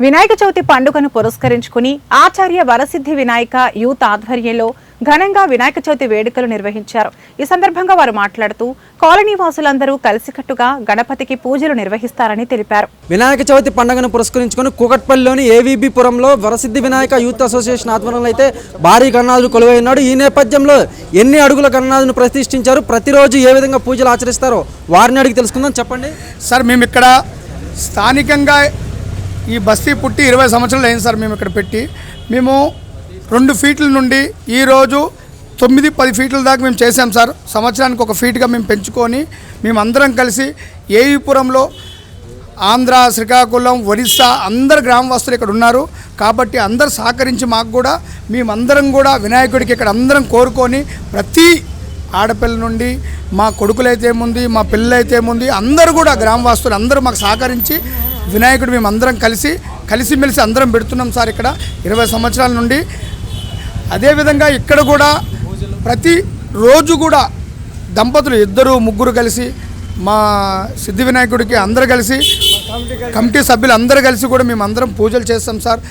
వినాయక చవితి పండుగను పురస్కరించుకుని ఆచార్య వరసిద్ధి వినాయక యూత్ ఆధ్వర్యంలో ఘనంగా వినాయక చవితి వేడుకలు నిర్వహించారు. ఈ సందర్భంగా వారు మాట్లాడుతూ కాలనీ వాసులందరూ కలిసికట్టుగా గణపతికి పూజలు నిర్వహిస్తారని తెలిపారు. వినాయక చవితి పండుగను పురస్కరించుకుని కూకట్పల్లిలోని ఏవీబీ పురంలో వరసిద్ధి వినాయక యూత్ అసోసియేషన్ ఆధ్వర్యంలో అయితే భారీ గణనాథుడు కొలువై ఉన్నాడు. ఈ నేపథ్యంలో ఎన్ని అడుగుల గణనాథును ప్రతిష్ఠించారు, ప్రతిరోజు ఏ విధంగా పూజలు ఆచరిస్తారో వారిని అడిగి తెలుసుకుందాం. చెప్పండి సార్. మేము ఇక్కడ స్థానికంగా ఈ బస్తీ పుట్టి 20 సంవత్సరాలు అయింది సార్. మేము ఇక్కడ పెట్టి మేము 2 ఫీట్ల నుండి ఈరోజు 9-10 ఫీట్ల దాకా మేము చేసాం సార్. సంవత్సరానికి 1 ఫీట్గా మేము పెంచుకొని మేమందరం కలిసి ఏవిపురంలో ఆంధ్ర, శ్రీకాకుళం, ఒరిస్సా అందరు గ్రామవాసులు ఇక్కడ ఉన్నారు కాబట్టి అందరు సహకరించి మాకు కూడా మేమందరం కూడా వినాయకుడికి ఇక్కడ అందరం కోరుకొని ప్రతి ఆడపిల్ల నుండి మా కొడుకులైతే ఏముంది, మా పిల్లలైతే ఏముంది, అందరూ కూడా గ్రామవాసులు అందరూ మాకు సహకరించి వినాయకుడు మేము అందరం కలిసిమెలిసి అందరం పెడుతున్నాం సార్ ఇక్కడ 20 సంవత్సరాల నుండి. అదేవిధంగా ఇక్కడ కూడా ప్రతి రోజు కూడా దంపతులు 2-3 కలిసి మా సిద్ధి వినాయకుడికి అందరూ కలిసి కమిటీ సభ్యులు అందరూ కలిసి కూడా మేము అందరం పూజలు చేస్తాం సార్.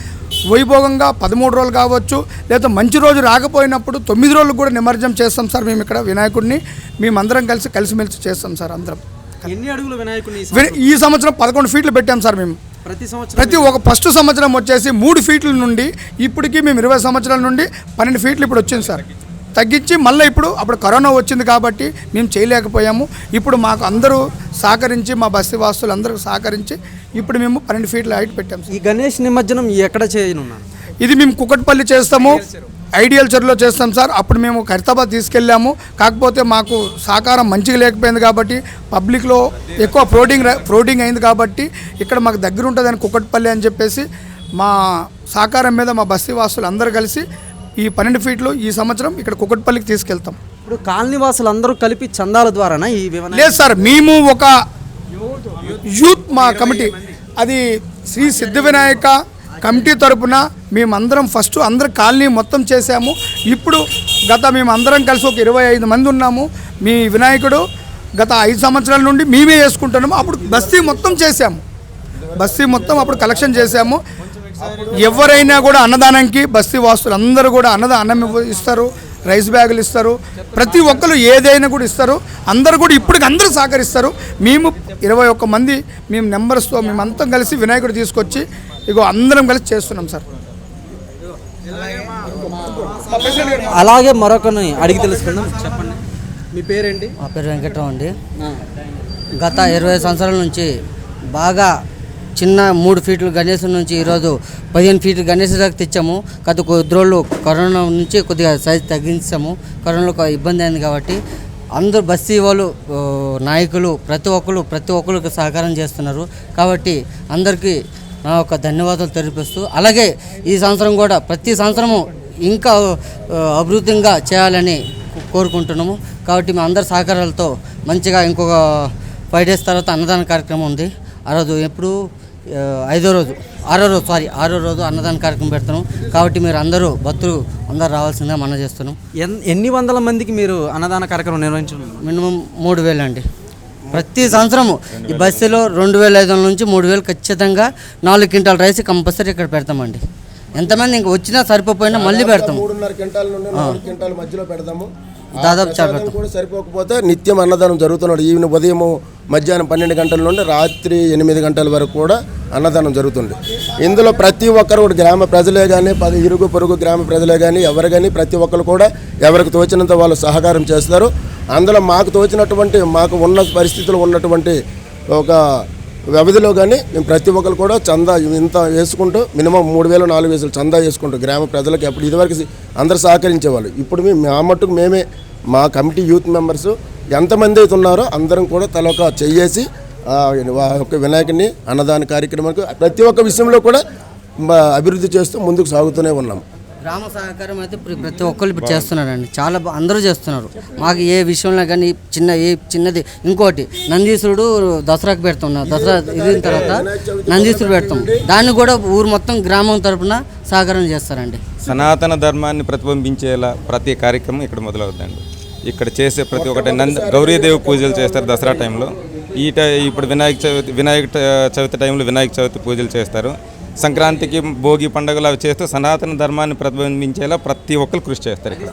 వైభోగంగా 13 రోజులు కావచ్చు, లేదా మంచి రోజు రాకపోయినప్పుడు 9 రోజులు కూడా నిమజ్జనం చేస్తాం సార్. మేము ఇక్కడ వినాయకుడిని మేమందరం కలిసిమెలిసి చేస్తాం సార్. అందరం ఎన్ని అడుగుల వినాయకుడిని ఈ సంవత్సరం 11 ఫీట్లు పెట్టాం సార్. మేము ప్రతి ఒక ఫస్ట్ సంవత్సరం వచ్చేసి 3 ఫీట్ల నుండి ఇప్పటికీ మేము 20 సంవత్సరాల నుండి 12 ఫీట్లు ఇప్పుడు వచ్చింది సార్. తగ్గించి మళ్ళీ అప్పుడు కరోనా వచ్చింది కాబట్టి మేము చేయలేకపోయాము. ఇప్పుడు మాకు అందరూ సహకరించి మా బస్తీ వాసులు అందరూ సహకరించి ఇప్పుడు మేము 12 ఫీట్ల హైట్ పెట్టాము. ఈ గణేష్ నిమజ్జనం ఎక్కడ చేయనున్నాను? ఇది మేము కుకట్పల్లి చేస్తాము, ఐడియల్ చెరువులో చేస్తాం సార్. అప్పుడు మేము ఖైరతాబాద్ తీసుకెళ్ళాము. కాకపోతే మాకు సహకారం మంచిగా లేకపోయింది కాబట్టి పబ్లిక్లో ఎక్కువ ఫ్రోడింగ్ అయింది కాబట్టి ఇక్కడ మాకు దగ్గర ఉంటుందని కుకట్పల్లి అని చెప్పేసి మా సహకారం మీద మా బస్తీ వాసులు అందరూ కలిసి ఈ 12 ఫీట్లు ఈ సంవత్సరం ఇక్కడ కుకట్పల్లికి తీసుకెళ్తాం. ఇప్పుడు కాలనీ వాసులు అందరూ కలిపి చందాల ద్వారానా ఈ లేదు సార్. మేము ఒక యూత్ మా కమిటీ అది శ్రీ సిద్ధి వినాయక కమిటీ తరపున మేమందరం ఫస్ట్ అందరు కాలనీ మొత్తం చేసాము. ఇప్పుడు మేము అందరం కలిసి ఒక 25 మంది ఉన్నాము. మీ వినాయకుడు గత 5 సంవత్సరాల నుండి మేమే వేసుకుంటున్నాము. అప్పుడు బస్తీ మొత్తం చేసాము. బస్తీ మొత్తం అప్పుడు కలెక్షన్ చేసాము. ఎవరైనా కూడా అన్నదానానికి బస్తీ వాసులు అందరూ కూడా అన్నం ఇస్తారు, రైస్ బ్యాగులు ఇస్తారు, ప్రతి ఒక్కరు ఏదైనా కూడా ఇస్తారు. అందరూ కూడా ఇప్పటికి అందరూ సహకరిస్తారు. మేము 21 మంది మేము నెంబర్స్తో మేమంతా కలిసి వినాయకుడు తీసుకొచ్చి అందరం కలిసి చేస్తున్నాం సార్. అలాగే మరొకరిని అడిగి తెలుసుకుందాం. చెప్పండి, మీ పేరేంటి? మా పేరు వెంకటరావు అండి. గత 20 సంవత్సరాల నుంచి బాగా చిన్న 3 ఫీట్ల గణేశం నుంచి ఈరోజు 15 ఫీట్ల గణేశం దాకా తెచ్చాము. గత కొద్ది రోజులు కరోనా నుంచి కొద్దిగా సైజు తగ్గించాము. కరోనాలో ఇబ్బంది అయింది కాబట్టి అందరూ బస్తీ వాళ్ళు, నాయకులు ప్రతి ఒక్కరికి సహకారం చేస్తున్నారు కాబట్టి అందరికీ నా ఒక ధన్యవాదాలు తెలియపరుస్తూ, అలాగే ఈ సంవత్సరం కూడా ప్రతి సంవత్సరము ఇంకా అభివృద్ధిగా చేయాలని కోరుకుంటున్నాము. కాబట్టి మా అందరి సహకారాలతో మంచిగా ఇంకొక 5 days తర్వాత అన్నదాన కార్యక్రమం ఉంది. ఆ రోజు ఎప్పుడు 6వ రోజు అన్నదాన కార్యక్రమం పెడతాను. కాబట్టి మీరు అందరూ భక్తులు అందరూ రావాల్సిందిగా మనం చేస్తున్నాం. ఎన్ని వందల మందికి మీరు అన్నదాన కార్యక్రమం నిర్వహించారు? మినిమం 3,000 అండి. ప్రతి సంవత్సరము ఈ బస్సులో 2,500 నుంచి 3,000 ఖచ్చితంగా 4 క్వింటాల రైస్ కంపల్సరీ ఇక్కడ పెడతామండి. ఎంతమంది ఇంక వచ్చినా సరిపోయినా మళ్ళీ పెడతాము. 3.5 క్వింటాల నుండి 4 క్వింటాల మధ్యలో పెడతాము. దాదాపు కూడా సరిపోకపోతే నిత్యం అన్నదానం జరుగుతున్నాడు. ఈవినింగ్ ఉదయం మధ్యాహ్నం 12 గంటల నుండి రాత్రి 8 గంటల వరకు కూడా అన్నదానం జరుగుతుంది. ఇందులో ప్రతి ఒక్కరు కూడా గ్రామ ప్రజలే కానీ, ఇరుగు పొరుగు గ్రామ ప్రజలే కానీ, ఎవరు కానీ ప్రతి ఒక్కరు కూడా ఎవరికి తోచినంత వాళ్ళు సహకారం చేస్తారు. అందులో మాకు తోచినటువంటి మాకు ఉన్న పరిస్థితులు ఉన్నటువంటి ఒక వ్యవధిలో కానీ మేము ప్రతి ఒక్కరు కూడా చందా ఇంత వేసుకుంటూ మినిమం 3,000-4,000 చందా వేసుకుంటూ గ్రామ ప్రజలకు అప్పుడు ఇదివరకు అందరూ సహకరించేవాళ్ళు. ఇప్పుడు మా మట్టుకు మేమే మా కమిటీ యూత్ మెంబర్స్ ఎంతమంది అయితే ఉన్నారో అందరం కూడా తల ఒక చెయ్యేసి ఒక వినాయకుడిని అన్నదాన కార్యక్రమానికి ప్రతి ఒక్క విషయంలో కూడా అభివృద్ధి చేస్తూ ముందుకు సాగుతూనే ఉన్నాం. గ్రామ సహకారం అయితే ప్రతి ఒక్కరు ఇప్పుడు చేస్తున్నారండి. చాలా అందరూ చేస్తున్నారు. మాకు ఏ విషయంలో కానీ చిన్నది ఇంకోటి నందీశ్వరుడు దసరాకు పెడుతున్నాం. దసరా ఇదిన తర్వాత నందీశ్వరుడు పెడతాం. దాన్ని కూడా ఊరు మొత్తం గ్రామం తరపున సహకారం చేస్తారండి. సనాతన ధర్మాన్ని ప్రతిబింబించేలా ప్రతి కార్యక్రమం ఇక్కడ మొదలవుతుందండి. ఇక్కడ చేసే ప్రతి ఒక్కటి గౌరీదేవి పూజలు చేస్తారు దసరా టైంలో. ఇప్పుడు వినాయక చవితి టైంలో వినాయక చవితి పూజలు చేస్తారు. సంక్రాంతికి భోగి పండుగలు అవి చేస్తూ సనాతన ధర్మాన్ని ప్రతిబింబించేలా ప్రతి ఒక్కరు కృషి చేస్తారు ఇక్కడ.